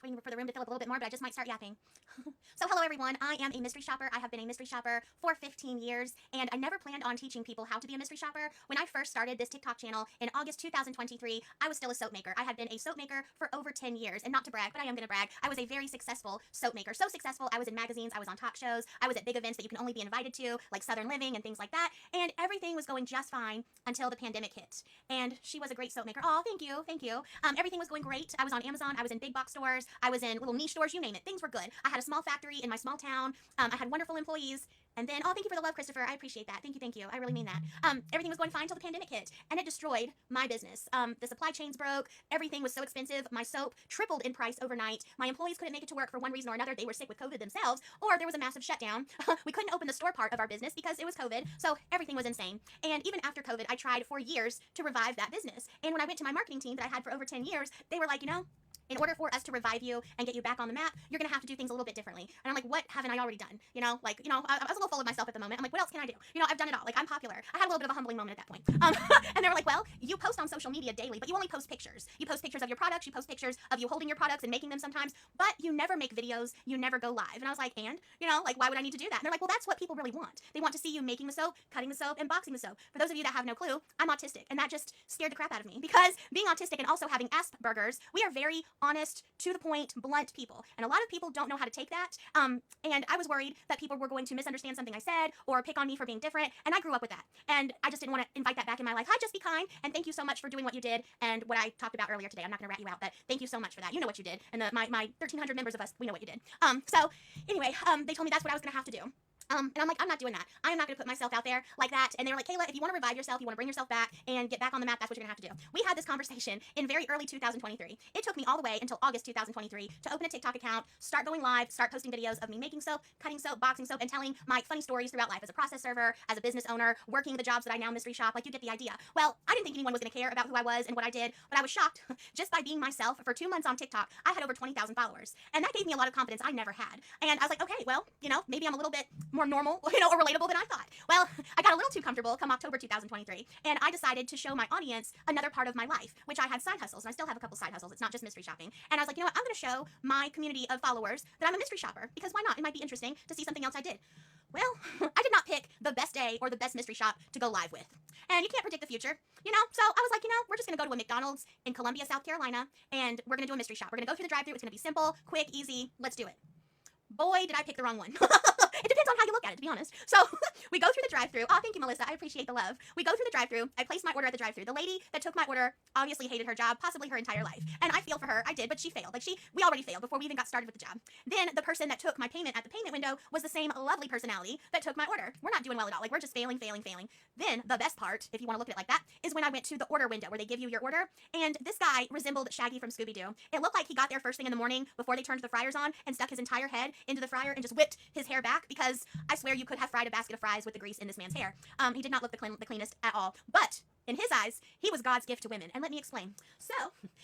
waiting for the room to fill up a little bit more, but I just might start yapping. So hello everyone, I am a mystery shopper. I have been a mystery shopper for 15 years, and I never planned on teaching people how to be a mystery shopper. When I first started this TikTok channel in August 2023, I was still a soap maker. I had been a soap maker for over 10 years, and not to brag, but I am gonna brag, I was a very successful soap maker. So successful, I was in magazines, I was on talk shows, I was at big events that you can only be invited to, like Southern Living and things like that, and everything was going just fine until the pandemic hit. And she was a great soap maker. Oh, thank you, thank you. Everything was going great. I was on Amazon, I was in big box stores, I was in little niche stores, you name it. Things were good. I had a small factory in my small town. I had wonderful employees. And then, oh, thank you for the love, Christopher. I appreciate that. Thank you, thank you. I really mean that. Everything was going fine until the pandemic hit, and it destroyed my business. The supply chains broke. Everything was so expensive. My soap tripled in price overnight. My employees couldn't make it to work for one reason or another. They were sick with COVID themselves, or there was a massive shutdown. We couldn't open the store part of our business because it was COVID, so everything was insane. And even after COVID, I tried for years to revive that business. And when I went to my marketing team that I had for over 10 years, they were like, in order for us to revive you and get you back on the map, you're gonna have to do things a little bit differently. And I'm like, what haven't I already done? I was a little full of myself at the moment. I'm like, what else can I do? I've done it all. Like, I'm popular. I had a little bit of a humbling moment at that point. And they were like, well, you post on social media daily, but you only post pictures. You post pictures of your products, you post pictures of you holding your products and making them sometimes, but you never make videos, you never go live. And I was like, why would I need to do that? And they're like, well, that's what people really want. They want to see you making the soap, cutting the soap, and boxing the soap. For those of you that have no clue, I'm autistic, and that just scared the crap out of me, because being autistic and also having Asperger's, we are very honest, to the point, blunt people. And a lot of people don't know how to take that. And I was worried that people were going to misunderstand something I said or pick on me for being different. And I grew up with that. And I just didn't want to invite that back in my life. Hi, just be kind. And thank you so much for doing what you did and what I talked about earlier today. I'm not going to rat you out, but thank you so much for that. You know what you did. And my 1,300 members of us, we know what you did. So anyway, they told me that's what I was going to have to do. And I'm like, I'm not doing that. I am not going to put myself out there like that. And they were like, Kayla, if you want to revive yourself, you want to bring yourself back and get back on the map, that's what you're going to have to do. We had this conversation in very early 2023. It took me all the way until August 2023 to open a TikTok account, start going live, start posting videos of me making soap, cutting soap, boxing soap, and telling my funny stories throughout life as a process server, as a business owner, working the jobs that I now mystery shop. Like, you get the idea. Well, I didn't think anyone was going to care about who I was and what I did, but I was shocked. Just by being myself for 2 months on TikTok, I had over 20,000 followers. And that gave me a lot of confidence I never had. And I was like, okay, well, maybe I'm a little bit more normal, or relatable than I thought. Well, I got a little too comfortable come October 2023, and I decided to show my audience another part of my life, which I had side hustles, and I still have a couple side hustles. It's not just mystery shopping. And I was like, I'm going to show my community of followers that I'm a mystery shopper, because why not? It might be interesting to see something else I did. Well, I did not pick the best day or the best mystery shop to go live with. And you can't predict the future, So I was like, we're just going to go to a McDonald's in Columbia, South Carolina, and we're going to do a mystery shop. We're going to go through the drive-thru. It's going to be simple, quick, easy. Let's do it. Boy, did I pick the wrong one. It depends on how you look at it, to be honest. So we go through the drive-thru. Oh, thank you, Melissa. I appreciate the love. We go through the drive-thru. I place my order at the drive-thru. The lady that took my order obviously hated her job, possibly her entire life. And I feel for her. I did, but she failed. We already failed before we even got started with the job. Then the person that took my payment at the payment window was the same lovely personality that took my order. We're not doing well at all. We're just failing. Then the best part, if you want to look at it like that, is when I went to the order window where they give you your order. And this guy resembled Shaggy from Scooby-Doo. It looked like he got there first thing in the morning before they turned the fryers on and stuck his entire head into the fryer and just whipped his hair back, because I swear you could have fried a basket of fries with the grease in this man's hair. He did not look the cleanest at all. But in his eyes, he was God's gift to women. And let me explain. So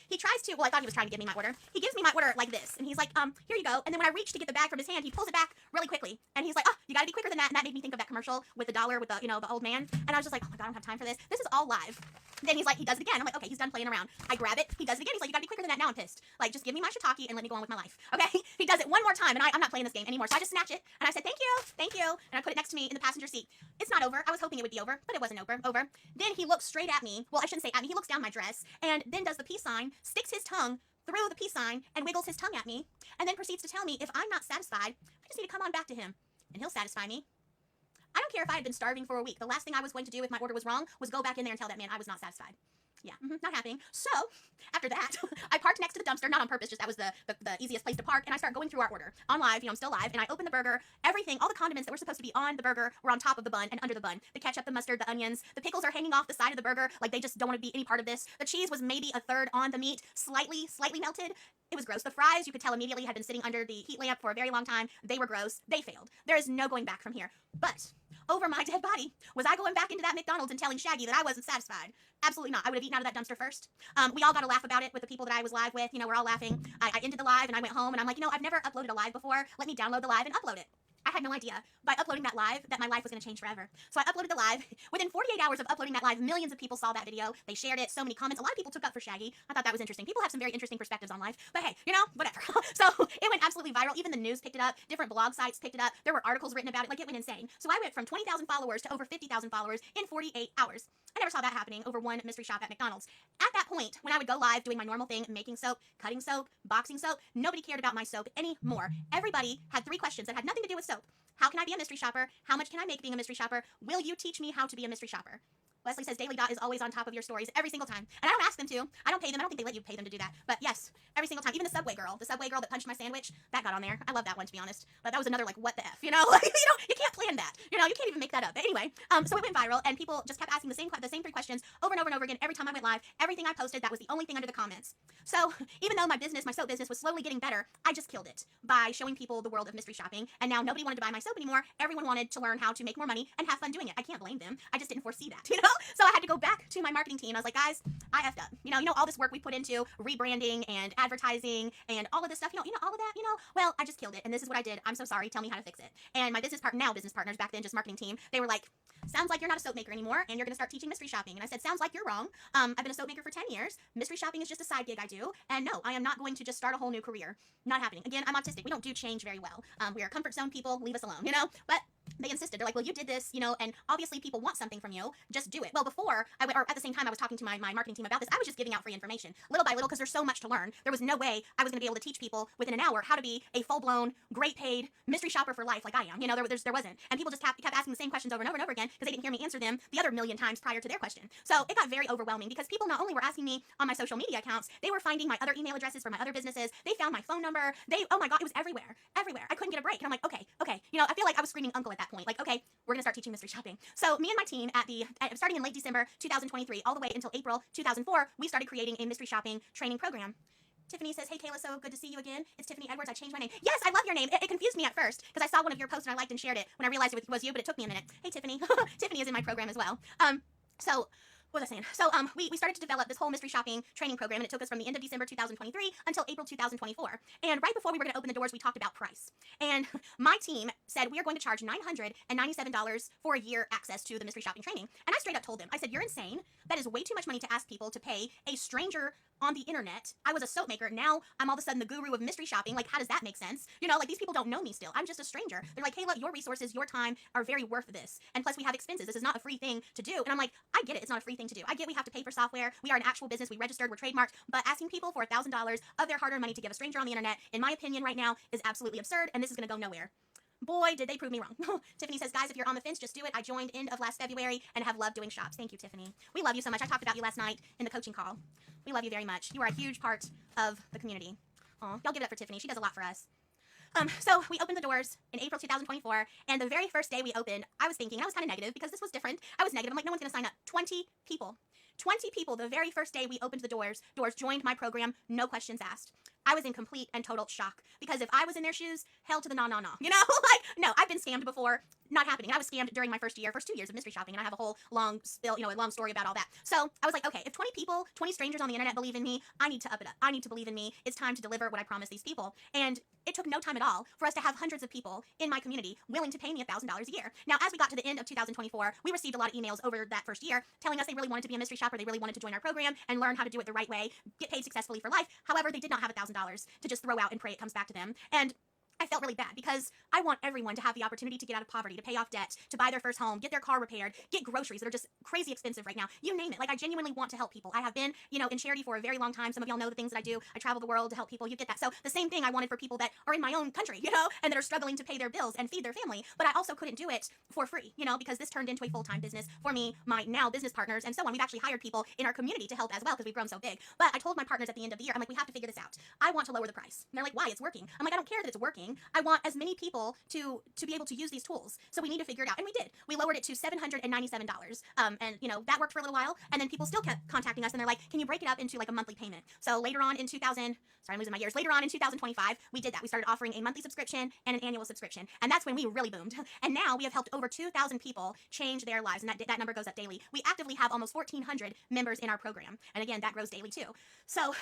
he tries to, I thought he was trying to give me my order. He gives me my order like this. And he's like, here you go. And then when I reach to get the bag from his hand, he pulls it back really quickly. And he's like, oh, you gotta be quicker than that. And that made me think of that commercial with the dollar with the, the old man. And I was just like, oh my God, I don't have time for this. This is all live. Then he's like, he does it again. I'm like, okay, he's done playing around. I grab it. He does it again. He's like, you gotta be quicker than that. Now I'm pissed. Like, just give me my shiitake and let me go on with my life. Okay? He does it one more time, and I'm not playing this game anymore. So I just snatch it, and I said, thank you. And I put it next to me in the passenger seat. It's not over. I was hoping it would be over, but it wasn't over. Then he looks straight at me. Well, I shouldn't say at me. He looks down my dress, and then does the peace sign, sticks his tongue through the peace sign, and wiggles his tongue at me, and then proceeds to tell me if I'm not satisfied, I just need to come on back to him, and he'll satisfy me. I don't care if I had been starving for a week. The last thing I was going to do if my order was wrong was go back in there and tell that man I was not satisfied. Yeah, not happening. So after that, I parked next to the dumpster, not on purpose, just that was the easiest place to park, and I start going through our order on live. I'm still live, and I open the burger. Everything, all the condiments that were supposed to be on the burger were on top of the bun and under the bun. The ketchup, the mustard, the onions, the pickles are hanging off the side of the burger, like they just don't want to be any part of this. The cheese was maybe a third on the meat, slightly melted. It was gross. The fries, you could tell immediately, had been sitting under the heat lamp for a very long time. They were gross. They failed. There is no going back from here. But over my dead body, was I going back into that McDonald's and telling Shaggy that I wasn't satisfied? Absolutely not. I would have eaten out of that dumpster first. We all got a laugh about it with the people that I was live with. We're all laughing. I ended the live and I went home and I'm like, I've never uploaded a live before. Let me download the live and upload it. I had no idea by uploading that live that my life was going to change forever. So I uploaded the live. Within 48 hours of uploading that live, millions of people saw that video. They shared it. So many comments. A lot of people took up for Shaggy. I thought that was interesting. People have some very interesting perspectives on life. But hey, whatever. So it went absolutely viral. Even the news picked it up. Different blog sites picked it up. There were articles written about it. Like, it went insane. So I went from 20,000 followers to over 50,000 followers in 48 hours. I never saw that happening over one mystery shop at McDonald's. At that point, when I would go live doing my normal thing, making soap, cutting soap, boxing soap, nobody cared about my soap anymore. Everybody had 3 questions that had nothing to do with soap. How can I be a mystery shopper? How much can I make being a mystery shopper? Will you teach me how to be a mystery shopper? Leslie says Daily Dot is always on top of your stories every single time. And I don't ask them to. I don't pay them. I don't think they let you pay them to do that. But yes, every single time. Even the Subway girl that punched my sandwich, that got on there. I love that one, to be honest. But that was another, like, what the F, Like, you can't plan that. You can't even make that up. But anyway, so it went viral, and people just kept asking the same 3 questions over and over and over again every time I went live. Everything I posted, that was the only thing under the comments. So even though my soap business was slowly getting better, I just killed it by showing people the world of mystery shopping. And now nobody wanted to buy my soap anymore. Everyone wanted to learn how to make more money and have fun doing it. I can't blame them. I just didn't foresee that, So I had to go back to my marketing team. I was like, guys, I effed up. All this work we put into rebranding and advertising and all of this stuff, all of that, well, I just killed it. And this is what I did. I'm so sorry. Tell me how to fix it. And my business partners, back then just marketing team, they were like, sounds like you're not a soap maker anymore, and you're going to start teaching mystery shopping. And I said, sounds like you're wrong. I've been a soap maker for 10 years. Mystery shopping is just a side gig I do. And no, I am not going to just start a whole new career. Not happening. Again, I'm autistic. We don't do change very well. We are comfort zone people. Leave us alone, But they insisted. They're like, well, you did this, and obviously people want something from you. Just do it. Well, before I went, or at the same time I was talking to my marketing team about this, I was just giving out free information, little by little, because there's so much to learn. There was no way I was going to be able to teach people within an hour how to be a full-blown, great paid mystery shopper for life like I am. There wasn't. And people just kept asking the same questions over and over and over again because they didn't hear me answer them the other million times prior to their question. So it got very overwhelming because people not only were asking me on my social media accounts, they were finding my other email addresses for my other businesses. They found my phone number. Oh my God, it was everywhere. I couldn't get a break. And I'm like, okay. I feel like I was screaming uncle at that point. Like, okay, we're going to start teaching mystery shopping. So me and my team starting in late December 2023 all the way until April 2004, we started creating a mystery shopping training program. Tiffany says, hey, Kayla, so good to see you again. It's Tiffany Edwards. I changed my name. Yes, I love your name. It confused me at first because I saw one of your posts and I liked and shared it when I realized it was you, but it took me a minute. Hey, Tiffany. Tiffany is in my program as well. So what was I saying? So we started to develop this whole mystery shopping training program, and it took us from the end of December 2023 until April 2024. And right before we were going to open the doors, we talked about price. And my team said, we are going to charge $997 for a year access to the mystery shopping training. And I straight up told them, I said, you're insane. That is way too much money to ask people to pay a stranger on the internet. I was a soap maker. Now I'm all of a sudden the guru of mystery shopping. Like, how does that make sense? Like, these people don't know me still. I'm just a stranger. They're like, Kayla, your resources, your time are very worth this. And plus we have expenses. This is not a free thing to do. And I'm like, I get it. It's not a free thing to do. I get we have to pay for software. We are an actual business. We registered. We're trademarked. But asking people for $1,000 of their hard-earned money to give a stranger on the internet, in my opinion right now, is absolutely absurd. And this is going to go nowhere. Boy, did they prove me wrong. Tiffany says, guys, if you're on the fence, just do it. I joined end of last February and have loved doing shops. Thank you, Tiffany. We love you so much. I talked about you last night in the coaching call. We love you very much. You are a huge part of the community. Aw, y'all give it up for Tiffany. She does a lot for us. So we opened the doors in April 2024, and the very first day we opened, I was thinking, I was kind of negative because this was different. I was negative. I'm like, no one's going to sign up. 20 people. 20 people the very first day we opened the doors joined my program, no questions asked. I was in complete and total shock because if I was in their shoes, hell to the no. Like, no, I've been scammed before. Not happening. I was scammed during my first 2 years of mystery shopping, and I have a whole long spill, a long story about all that. So I was like, okay, if 20 people, 20 strangers on the internet believe in me, I need to up it up. I need to believe in me. It's time to deliver what I promised these people. And it took no time at all for us to have hundreds of people in my community willing to pay me $1,000 a year. Now, as we got to the end of 2024, we received a lot of emails over that first year telling us they really wanted to be a mystery shopper. They really wanted to join our program and learn how to do it the right way, get paid successfully for life. However, they did not have $1,000 to just throw out and pray it comes back to them. And I felt really bad because I want everyone to have the opportunity to get out of poverty, to pay off debt, to buy their first home, get their car repaired, get groceries that are just crazy expensive right now. You name it. Like, I genuinely want to help people. I have been, in charity for a very long time. Some of y'all know the things that I do. I travel the world to help people. You get that. So the same thing I wanted for people that are in my own country, and that are struggling to pay their bills and feed their family. But I also couldn't do it for free, because this turned into a full-time business for me, my now business partners, and so on. We've actually hired people in our community to help as well because we've grown so big. But I told my partners at the end of the year, I'm like, we have to figure this out. I want to lower the price. And they're like, why? It's working. I'm like, I don't care that it's working. I want as many people to be able to use these tools. So we need to figure it out. And we did. We lowered it to $797. And that worked for a little while. And then people still kept contacting us and they're like, can you break it up into like a monthly payment? So later on in 2025, we did that. We started offering a monthly subscription and an annual subscription. And that's when we really boomed. And now we have helped over 2,000 people change their lives. And that number goes up daily. We actively have almost 1,400 members in our program. And again, that grows daily too. So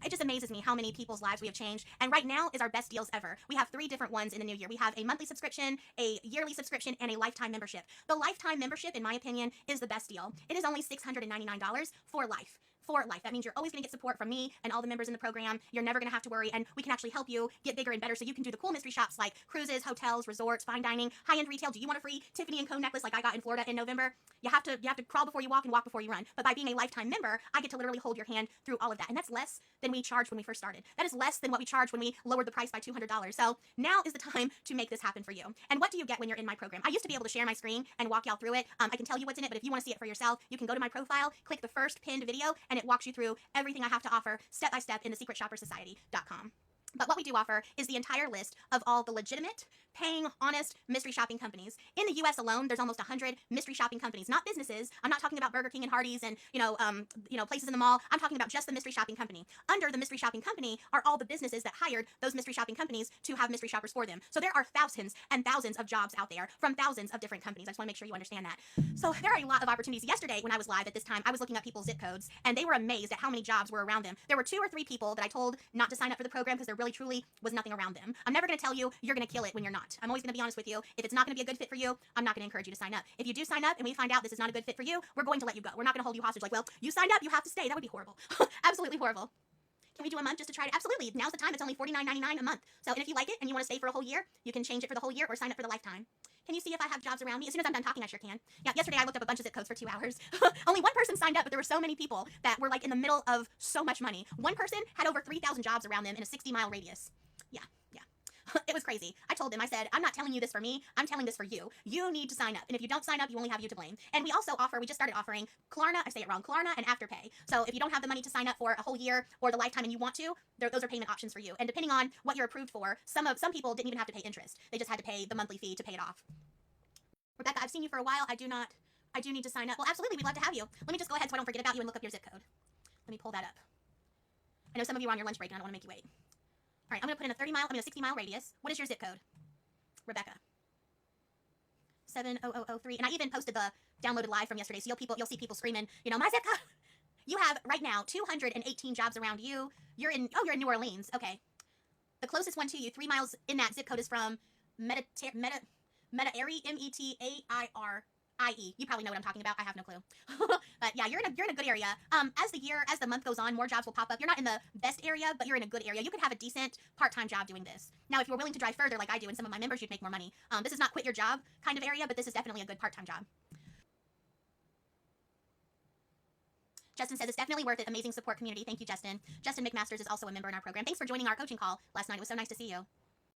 it just amazes me how many people's lives we have changed. And right now is our best deals ever. We have have 3 different ones in the new year. We have a monthly subscription, a yearly subscription, and a lifetime membership. The lifetime membership, in my opinion, is the best deal. It is only $699 for life. For life. That means you're always going to get support from me and all the members in the program. You're never going to have to worry, and we can actually help you get bigger and better so you can do the cool mystery shops like cruises, hotels, resorts, fine dining, high-end retail. Do you want a free Tiffany & Co. necklace like I got in Florida in November? You have to crawl before you walk and walk before you run. But by being a lifetime member, I get to literally hold your hand through all of that. And that's less than we charged when we first started. That is less than what we charged when we lowered the price by $200. So now is the time to make this happen for you. And what do you get when you're in my program? I used to be able to share my screen and walk y'all through it. I can tell you what's in it, but if you want to see it for yourself, you can go to my profile, click the first pinned video, and it walks you through everything I have to offer step by step in the secretshoppersociety.com. But what we do offer is the entire list of all the legitimate, paying, honest mystery shopping companies. In the U.S. alone, there's almost 100 mystery shopping companies, not businesses. I'm not talking about Burger King and Hardee's and places in the mall. I'm talking about just the mystery shopping company. Under the mystery shopping company are all the businesses that hired those mystery shopping companies to have mystery shoppers for them. So there are thousands and thousands of jobs out there from thousands of different companies. I just want to make sure you understand that. So there are a lot of opportunities. Yesterday, when I was live at this time, I was looking up people's zip codes, and they were amazed at how many jobs were around them. There were 2 or 3 people that I told not to sign up for the program because there really truly was nothing around them. I'm never going to tell you you're going to kill it when you're not. I'm always going to be honest with you. If it's not going to be a good fit for you, I'm not going to encourage you to sign up. If you do sign up and we find out this is not a good fit for you, we're going to let you go. We're not going to hold you hostage like, well, you signed up, you have to stay. That would be horrible. Absolutely horrible. Can we do a month just to try it? Absolutely. Now's the time. It's only $49.99 a month. So and if you like it and you want to stay for a whole year, you can change it for the whole year or sign up for the lifetime. Can you see if I have jobs around me? As soon as I'm done talking, I sure can. Yeah, yesterday I looked up a bunch of zip codes for 2 hours. Only one person signed up, but there were so many people that were like in the middle of so much money. One person had over 3,000 jobs around them in a 60-mile radius. Yeah. It was crazy. I told them, I said, I'm not telling you this for me. I'm telling this for you. You need to sign up. And if you don't sign up, you only have you to blame. And we also offer, we just started offering Klarna, I say it wrong, Klarna and Afterpay. So if you don't have the money to sign up for a whole year or the lifetime and you want to, those are payment options for you. And depending on what you're approved for, some people didn't even have to pay interest. They just had to pay the monthly fee to pay it off. Rebecca, I've seen you for a while. I do need to sign up. Well, absolutely. We'd love to have you. Let me just go ahead so I don't forget about you and look up your zip code. Let me pull that up. I know some of you are on your lunch break and I don't want to make you wait. All right, I'm going to put in a 60-mile radius. What is your zip code? Rebecca. 70003. And I even posted the downloaded live from yesterday, so you'll see people screaming, my zip code. You have, right now, 218 jobs around you. You're in New Orleans. Okay. The closest one to you, 3 miles in that zip code, is from Metairi, Metairi. You probably know what I'm talking about. I have no clue. But yeah, you're in a good area. As the month goes on, more jobs will pop up. You're not in the best area, but you're in a good area. You could have a decent part-time job doing this. Now, if you're willing to drive further like I do and some of my members, you'd make more money. This is not quit your job kind of area, but this is definitely a good part-time job. Justin says it's definitely worth it. Amazing support community. Thank you, Justin. Justin McMasters is also a member in our program. Thanks for joining our coaching call last night. It was so nice to see you.